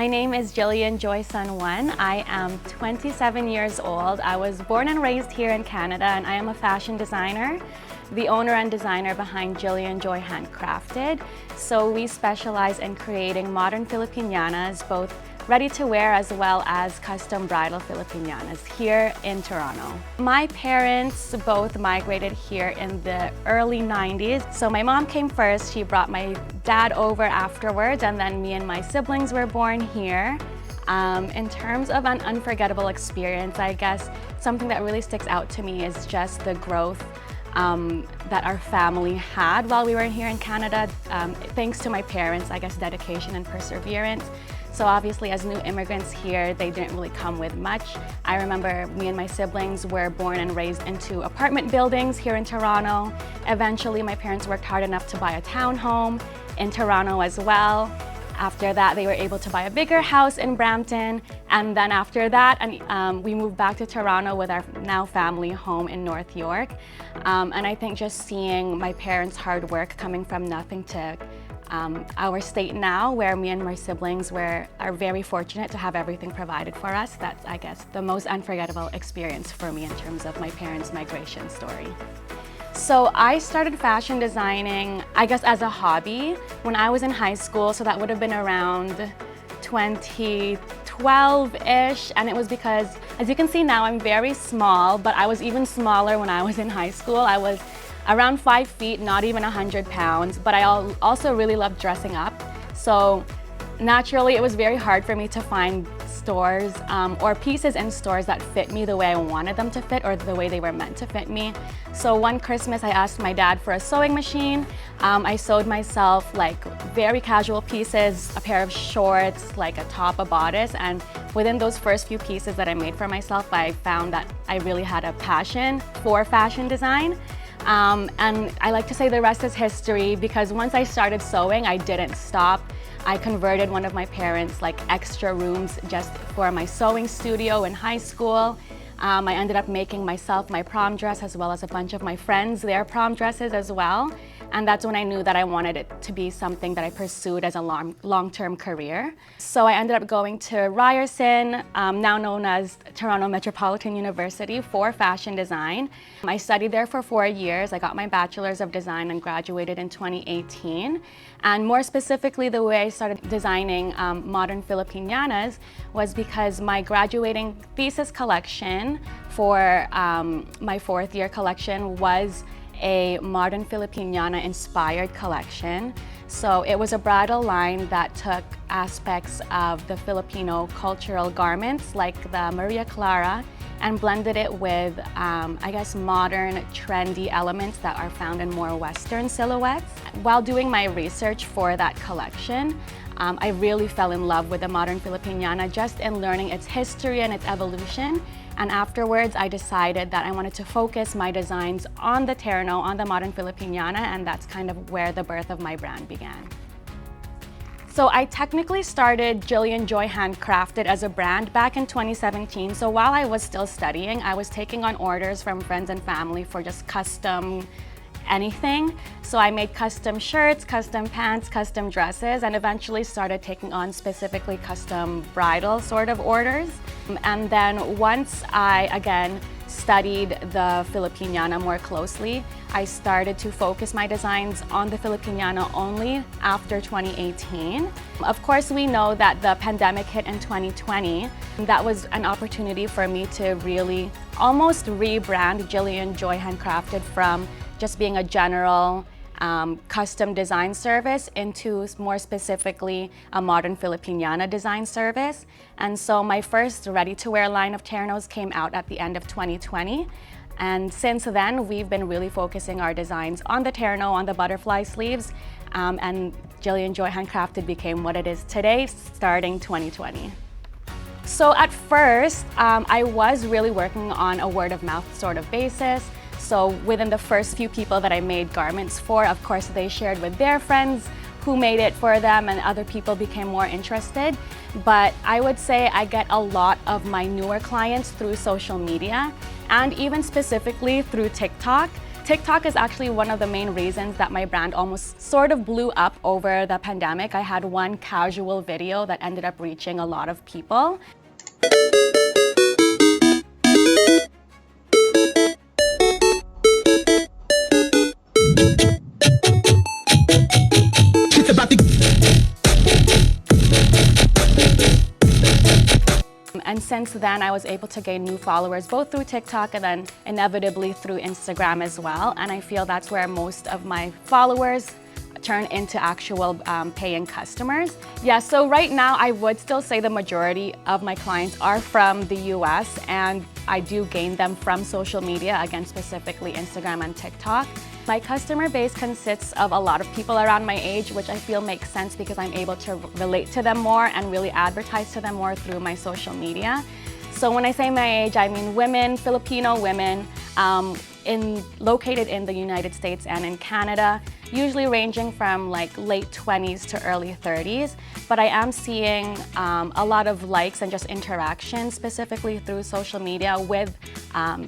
My name is Jillian Joy San Juan. I am 27 years old. I was born and raised here in Canada, and I am a fashion designer, the owner and designer behind Jillian Joy Hand Crafted. So we specialize in creating modern filipinianas, both ready to wear as well as custom bridal filipinianas here in Toronto. My parents both migrated here in the early 90s. So my mom came first, she brought my dad over afterwards, and then me and my siblings were born here. In terms of an unforgettable experience, I guess something that really sticks out to me is just the growth that our family had while we were here in Canada, thanks to my parents, I guess, dedication and perseverance. So obviously, as new immigrants here, they didn't really come with much. I remember me and my siblings were born and raised into apartment buildings here in Toronto. Eventually, my parents worked hard enough to buy a townhome in Toronto as well. After that, they were able to buy a bigger house in Brampton. And then after that, we moved back to Toronto with our now family home in North York. And I think just seeing my parents' hard work coming from nothing to our state now, where me and my siblings are very fortunate to have everything provided for us. That's, I guess, the most unforgettable experience for me in terms of my parents' migration story. So I started fashion designing, I guess, as a hobby when I was in high school. So that would have been around 2012-ish. And it was because, as you can see now, I'm very small, but I was even smaller when I was in high school. I was around 5 feet, not even 100 pounds, but I also really loved dressing up. So naturally, it was very hard for me to find stores or pieces in stores that fit me the way I wanted them to fit or the way they were meant to fit me. So one Christmas, I asked my dad for a sewing machine. I sewed myself like very casual pieces, a pair of shorts, like a top, a bodice, and within those first few pieces that I made for myself, I found that I really had a passion for fashion design. And I like to say the rest is history, because once I started sewing, I didn't stop. I converted one of my parents' extra rooms just for my sewing studio in high school. I ended up making myself my prom dress, as well as a bunch of my friends their prom dresses as well. And that's when I knew that I wanted it to be something that I pursued as a long-term career. So I ended up going to Ryerson, now known as Toronto Metropolitan University, for fashion design. I studied there for 4 years. I got my Bachelor's of Design and graduated in 2018. And more specifically, the way I started designing modern filipinianas was because my graduating thesis collection for my 4th year collection was a modern filipiniana inspired collection. So it was a bridal line that took aspects of the Filipino cultural garments like the Maria Clara and blended it with, I guess, modern, trendy elements that are found in more Western silhouettes. While doing my research for that collection, I really fell in love with the modern filipiniana just in learning its history and its evolution. And afterwards, I decided that I wanted to focus my designs on the terno, on the modern filipiniana, and that's kind of where the birth of my brand began. So I technically started Jillian Joy Hand Crafted as a brand back in 2017. So while I was still studying, I was taking on orders from friends and family for just custom anything. So I made custom shirts, custom pants, custom dresses, and eventually started taking on specifically custom bridal sort of orders. And then once I, again, studied the filipiniana more closely, I started to focus my designs on the filipiniana only after 2018. Of course, we know that the pandemic hit in 2020. That was an opportunity for me to really almost rebrand Jillian Joy Handcrafted from just being a general custom design service into more specifically a modern filipiniana design service. And so my first ready-to-wear line of ternos came out at the end of 2020. And since then, we've been really focusing our designs on the terno, on the butterfly sleeves, and Jillian Joy Handcrafted became what it is today, starting 2020. So at first, I was really working on a word-of-mouth sort of basis. So within the first few people that I made garments for, of course, they shared with their friends who made it for them, and other people became more interested. But I would say I get a lot of my newer clients through social media, and even specifically through TikTok. TikTok is actually one of the main reasons that my brand almost sort of blew up over the pandemic. I had one casual video that ended up reaching a lot of people. And since then, I was able to gain new followers, both through TikTok and then inevitably through Instagram as well. And I feel that's where most of my followers turn into actual paying customers. Yeah, so right now I would still say the majority of my clients are from the US, and I do gain them from social media, again, specifically Instagram and TikTok. My customer base consists of a lot of people around my age, which I feel makes sense because I'm able to relate to them more and really advertise to them more through my social media. So when I say my age, I mean women, Filipino women, located in the United States and in Canada, usually ranging from like late 20s to early 30s. But I am seeing a lot of likes and just interaction specifically through social media with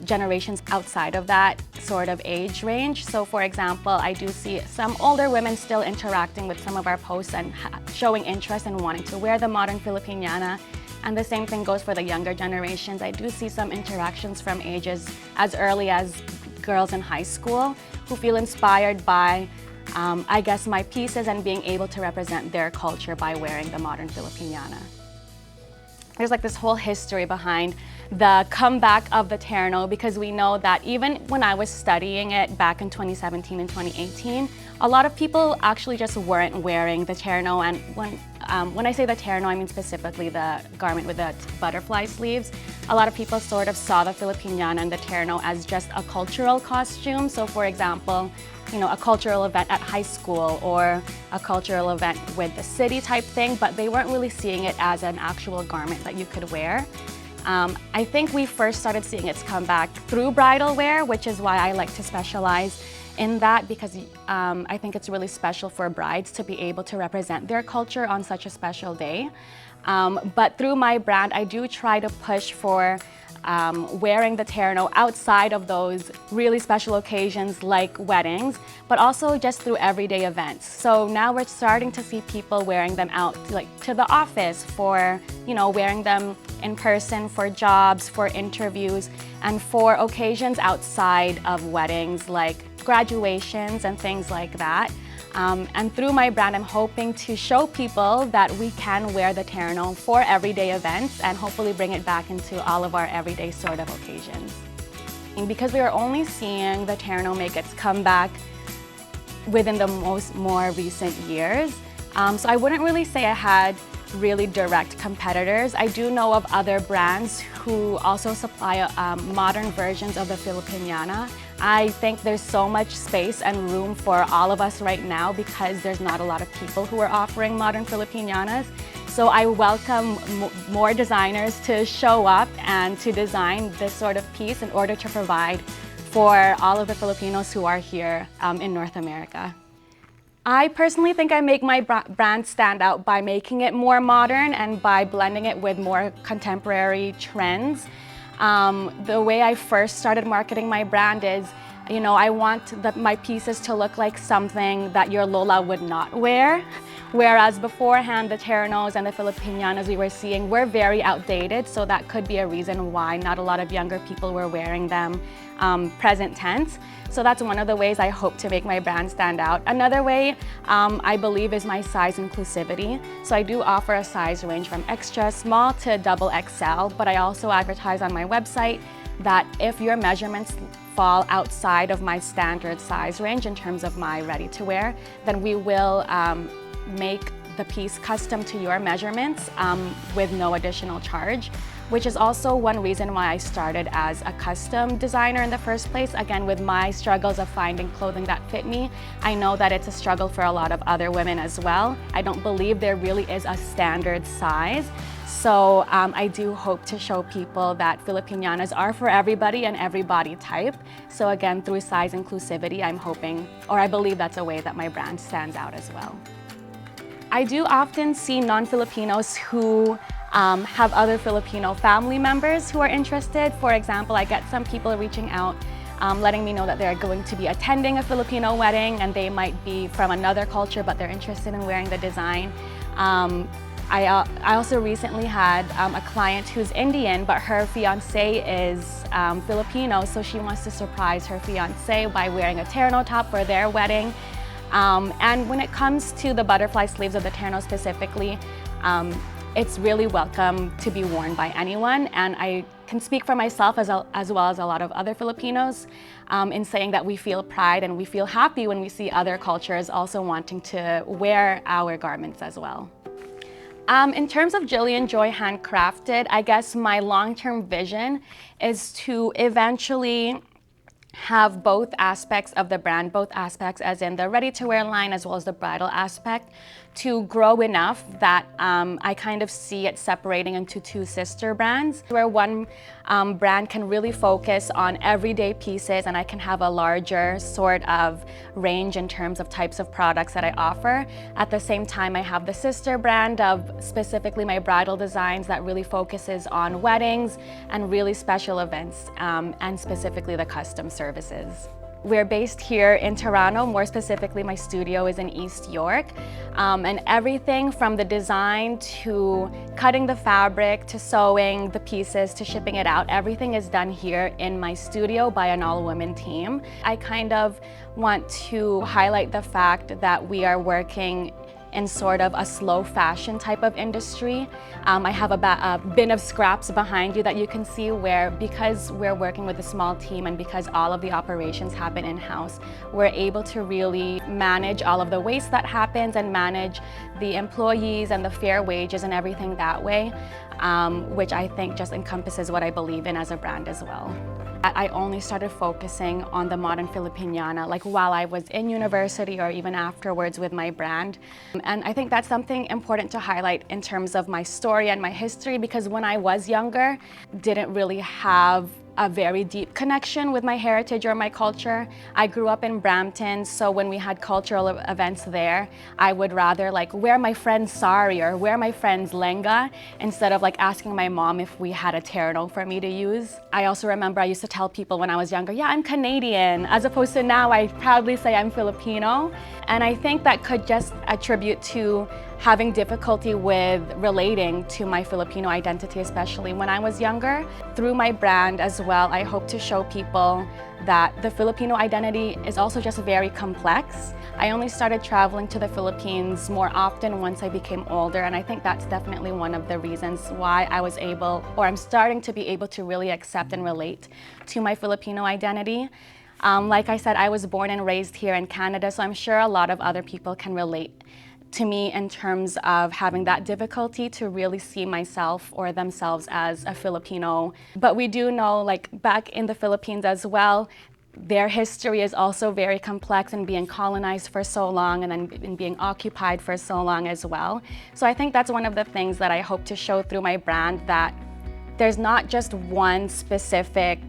generations outside of that sort of age range. So for example, I do see some older women still interacting with some of our posts and showing interest in wanting to wear the modern filipiniana. And the same thing goes for the younger generations. I do see some interactions from ages as early as girls in high school who feel inspired by, I guess, my pieces and being able to represent their culture by wearing the modern filipiniana. There's like this whole history behind the comeback of the terno, because we know that even when I was studying it back in 2017 and 2018, a lot of people actually just weren't wearing the terno. And when I say the terno, I mean specifically the garment with the butterfly sleeves. A lot of people sort of saw the filipiniana and the terno as just a cultural costume. So for example, you know, a cultural event at high school or a cultural event with the city type thing, but they weren't really seeing it as an actual garment that you could wear. I think we first started seeing its comeback through bridal wear, which is why I like to specialize in that, because I think it's really special for brides to be able to represent their culture on such a special day. But through my brand, I do try to push for wearing the terno outside of those really special occasions like weddings, but also just through everyday events. So now we're starting to see people wearing them out like to the office for, you know, wearing them in person for jobs, for interviews, and for occasions outside of weddings like graduations and things like that. And through my brand, I'm hoping to show people that we can wear the terno for everyday events and hopefully bring it back into all of our everyday sort of occasions. And because we are only seeing the terno make its comeback within the more recent years, so I wouldn't really say I had really direct competitors. I do know of other brands who also supply modern versions of the filipiniana. I think there's so much space and room for all of us right now because there's not a lot of people who are offering modern filipinianas. So I welcome more designers to show up and to design this sort of piece in order to provide for all of the Filipinos who are here in North America. I personally think I make my brand stand out by making it more modern and by blending it with more contemporary trends. The way I first started marketing my brand is, you know, I want my pieces to look like something that your Lola would not wear. Whereas beforehand, the ternos and the filipinianas we were seeing were very outdated, so that could be a reason why not a lot of younger people were wearing them present tense. So that's one of the ways I hope to make my brand stand out. Another way I believe is my size inclusivity. So I do offer a size range from extra small to double XL, but I also advertise on my website that if your measurements fall outside of my standard size range in terms of my ready-to-wear, then we will make the piece custom to your measurements with no additional charge, which is also one reason why I started as a custom designer in the first place. Again, with my struggles of finding clothing that fit me, I know that it's a struggle for a lot of other women as well. I don't believe there really is a standard size. So I do hope to show people that filipinianas are for everybody and every body type. So again, through size inclusivity, I'm hoping, or I believe that's a way that my brand stands out as well. I do often see non-Filipinos who have other Filipino family members who are interested. For example, I get some people reaching out letting me know that they're going to be attending a Filipino wedding and they might be from another culture but they're interested in wearing the design. I also recently had a client who's Indian, but her fiance is Filipino, so she wants to surprise her fiance by wearing a terno top for their wedding. And when it comes to the butterfly sleeves of the terno specifically, it's really welcome to be worn by anyone, and I can speak for myself as well as a lot of other Filipinos in saying that we feel pride and we feel happy when we see other cultures also wanting to wear our garments as well. In terms of Jillian Joy Handcrafted, I guess my long-term vision is to eventually have both aspects of the brand, both aspects as in the ready-to-wear line as well as the bridal aspect, to grow enough that I kind of see it separating into two sister brands, where one brand can really focus on everyday pieces and I can have a larger sort of range in terms of types of products that I offer. At the same time, I have the sister brand of specifically my bridal designs that really focuses on weddings and really special events, and specifically the custom services. We're based here in Toronto, more specifically my studio is in East York, and everything from the design to cutting the fabric to sewing the pieces to shipping it out, everything is done here in my studio by an all-women team. I kind of want to highlight the fact that we are working in sort of a slow fashion type of industry. I have a bin of scraps behind you that you can see where, because we're working with a small team and because all of the operations happen in-house, we're able to really manage all of the waste that happens and manage the employees and the fair wages and everything that way, which I think just encompasses what I believe in as a brand as well. I only started focusing on the modern filipiniana like while I was in university or even afterwards with my brand. And I think that's something important to highlight in terms of my story and my history, because when I was younger, didn't really have a very deep connection with my heritage or my culture. I grew up in Brampton, so when we had cultural events there, I would rather like wear my friend's sari or wear my friend's lenga instead of like asking my mom if we had a terno for me to use. I also remember I used to tell people when I was younger, yeah, I'm Canadian, as opposed to now I proudly say I'm Filipino. And I think that could just attribute to having difficulty with relating to my Filipino identity, especially when I was younger. Through my brand as well, I hope to show people that the Filipino identity is also just very complex. I only started traveling to the Philippines more often once I became older, and I think that's definitely one of the reasons why I was able, or I'm starting to be able to really accept and relate to my Filipino identity. Like I said, I was born and raised here in Canada, so I'm sure a lot of other people can relate to me in terms of having that difficulty to really see myself or themselves as a Filipino. But we do know, like back in the Philippines as well, their history is also very complex and being colonized for so long and then being occupied for so long as well. So I think that's one of the things that I hope to show through my brand, that there's not just one specific,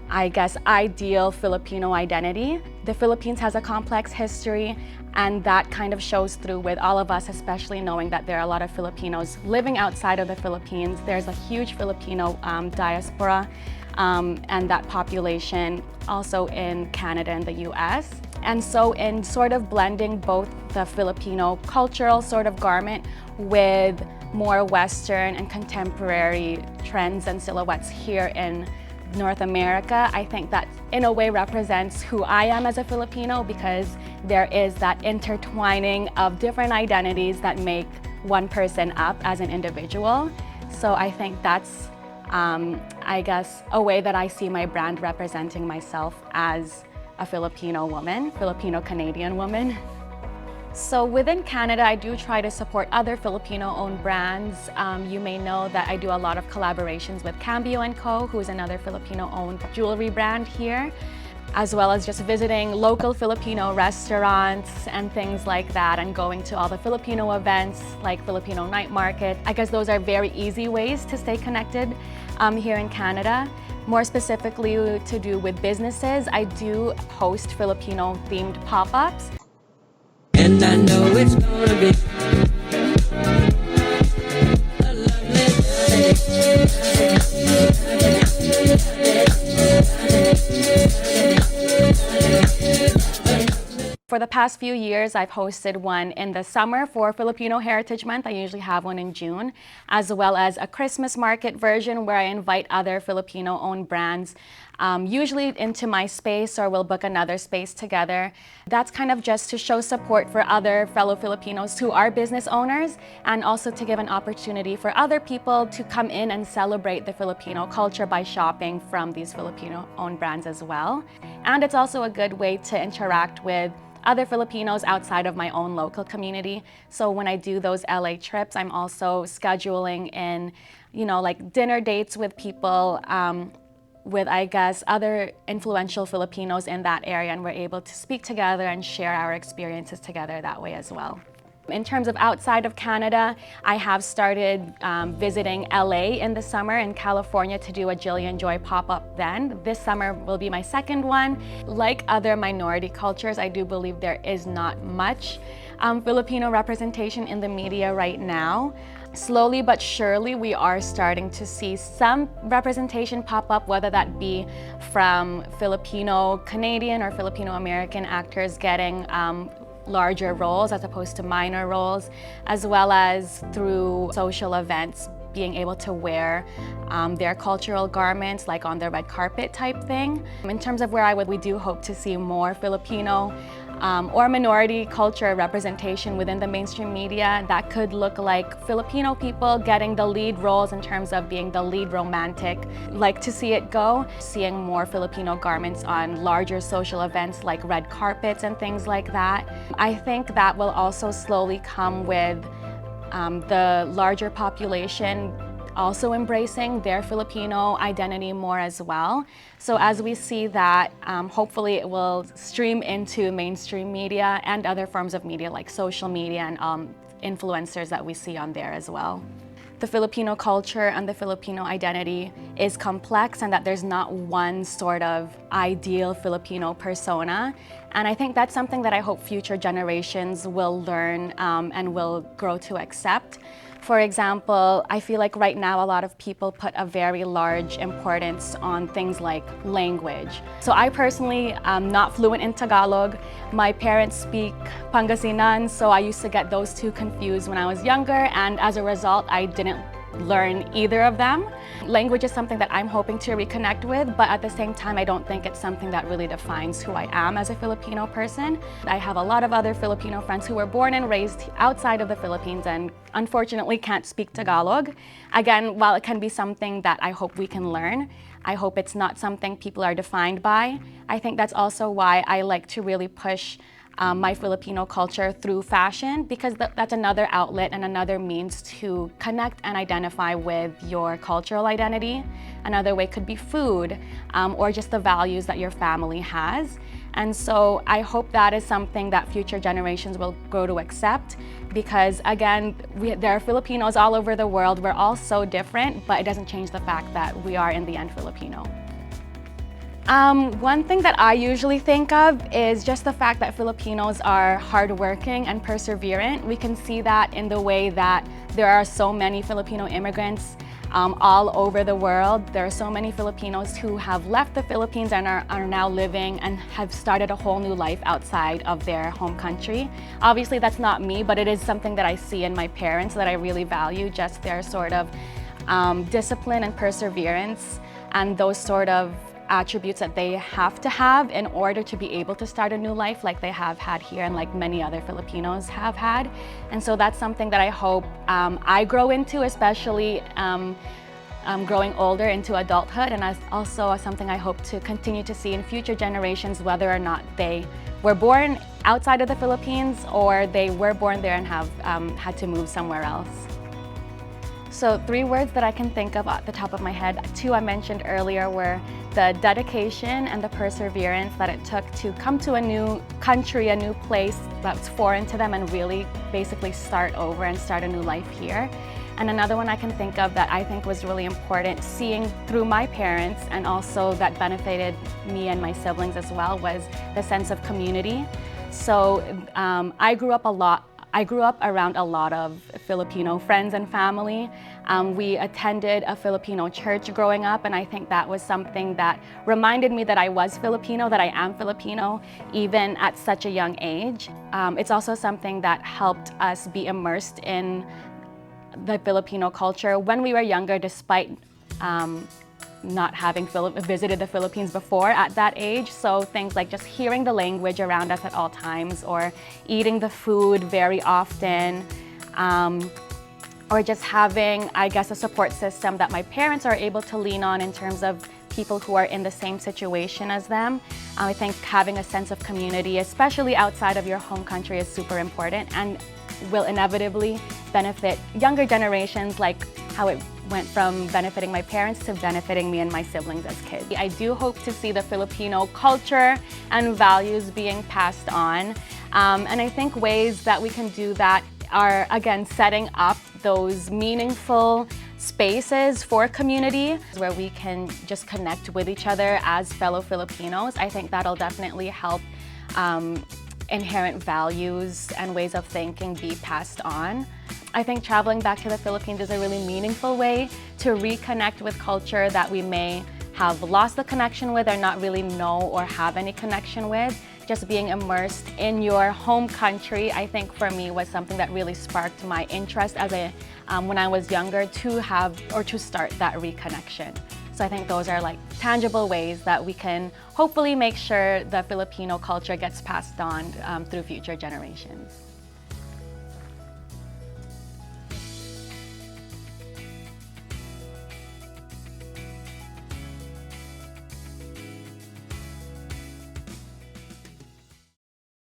I guess, ideal Filipino identity. The Philippines has a complex history, and that kind of shows through with all of us, especially knowing that there are a lot of Filipinos living outside of the Philippines. There's a huge Filipino diaspora and that population also in Canada and the US. And so in sort of blending both the Filipino cultural sort of garment with more Western and contemporary trends and silhouettes here in North America, I think that in a way represents who I am as a Filipino, because there is that intertwining of different identities that make one person up as an individual. So I think that's, I guess, a way that I see my brand representing myself as a Filipino woman, Filipino-Canadian woman. So within Canada, I do try to support other Filipino-owned brands. You may know that I do a lot of collaborations with Cambio & Co., who is another Filipino-owned jewelry brand here, as well as just visiting local Filipino restaurants and things like that, and going to all the Filipino events like Filipino night market. I guess those are very easy ways to stay connected here in Canada. More specifically to do with businesses, I do host Filipino-themed pop-ups. And I know it's gonna be a lovely day. for the past few years, I've hosted one in the summer for Filipino Heritage Month. I usually have one in June, as well as a Christmas market version where I invite other Filipino-owned brands, usually into my space, or we'll book another space together. That's kind of just to show support for other fellow Filipinos who are business owners, and also to give an opportunity for other people to come in and celebrate the Filipino culture by shopping from these Filipino-owned brands as well. And it's also a good way to interact with other Filipinos outside of my own local community. So when I do those LA trips, I'm also scheduling in, like dinner dates with people, with, I guess, other influential Filipinos in that area, and we're able to speak together and share our experiences together that way as well. In terms of outside of Canada, I have started visiting LA in the summer, and California to do a Jillian Joy pop-up then. This summer will be my second one. Like other minority cultures, I do believe there is not much Filipino representation in the media right now. Slowly but surely, we are starting to see some representation pop up, whether that be from Filipino Canadian or Filipino American actors getting larger roles as opposed to minor roles, as well as through social events, being able to wear their cultural garments, like on the red carpet type thing. In terms of where we do hope to see more Filipino or minority culture representation within the mainstream media. That could look like Filipino people getting the lead roles in terms of being the lead romantic. Like to see it go, seeing more Filipino garments on larger social events like red carpets and things like that. I think that will also slowly come with the larger population also embracing their Filipino identity more as well. So as we see that, hopefully it will stream into mainstream media and other forms of media like social media and influencers that we see on there as well. The Filipino culture and the Filipino identity is complex, and that there's not one sort of ideal Filipino persona. And I think that's something that I hope future generations will learn and will grow to accept. For example, I feel like right now a lot of people put a very large importance on things like language. So I personally am not fluent in Tagalog. My parents speak Pangasinan, so I used to get those two confused when I was younger, and as a result, I didn't learn either of them. Language is something that I'm hoping to reconnect with, but at the same time, I don't think it's something that really defines who I am as a Filipino person. I have a lot of other Filipino friends who were born and raised outside of the Philippines and unfortunately can't speak Tagalog. Again, while it can be something that I hope we can learn, I hope it's not something people are defined by. I think that's also why I like to really push my Filipino culture through fashion, because that's another outlet and another means to connect and identify with your cultural identity. Another way could be food, or just the values that your family has. And so I hope that is something that future generations will grow to accept, because again, there are Filipinos all over the world. We're all so different, but it doesn't change the fact that we are in the end Filipino. One thing that I usually think of is just the fact that Filipinos are hardworking and perseverant. We can see that in the way that there are so many Filipino immigrants all over the world. There are so many Filipinos who have left the Philippines and are now living and have started a whole new life outside of their home country. Obviously, that's not me, but it is something that I see in my parents that I really value, just their sort of discipline and perseverance and those sort of attributes that they have to have in order to be able to start a new life like they have had here and like many other Filipinos have had. And so that's something that I hope I grow into, especially growing older into adulthood, and also something I hope to continue to see in future generations, whether or not they were born outside of the Philippines or they were born there and have had to move somewhere else. So 3 words that I can think of at the top of my head. 2 I mentioned earlier were the dedication and the perseverance that it took to come to a new country, a new place that's foreign to them, and really basically start over and start a new life here. And another one I can think of that I think was really important, seeing through my parents, and also that benefited me and my siblings as well, was the sense of community. So I grew up a lot I grew up around a lot of Filipino friends and family. We attended a Filipino church growing up, and I think that was something that reminded me that I was Filipino, that I am Filipino, even at such a young age. It's also something that helped us be immersed in the Filipino culture when we were younger, despite not having visited the Philippines before at that age. So things like just hearing the language around us at all times, or eating the food very often, or just having, I guess, a support system that my parents are able to lean on in terms of people who are in the same situation as them. I think having a sense of community, especially outside of your home country, is super important and will inevitably benefit younger generations, like how it went from benefiting my parents to benefiting me and my siblings as kids. I do hope to see the Filipino culture and values being passed on. And I think ways that we can do that are, again, setting up those meaningful spaces for community where we can just connect with each other as fellow Filipinos. I think that'll definitely help inherent values and ways of thinking be passed on. I think traveling back to the Philippines is a really meaningful way to reconnect with culture that we may have lost the connection with or not really know or have any connection with. Just being immersed in your home country, I think for me was something that really sparked my interest as when I was younger to have or to start that reconnection. So I think those are like tangible ways that we can hopefully make sure the Filipino culture gets passed on through future generations.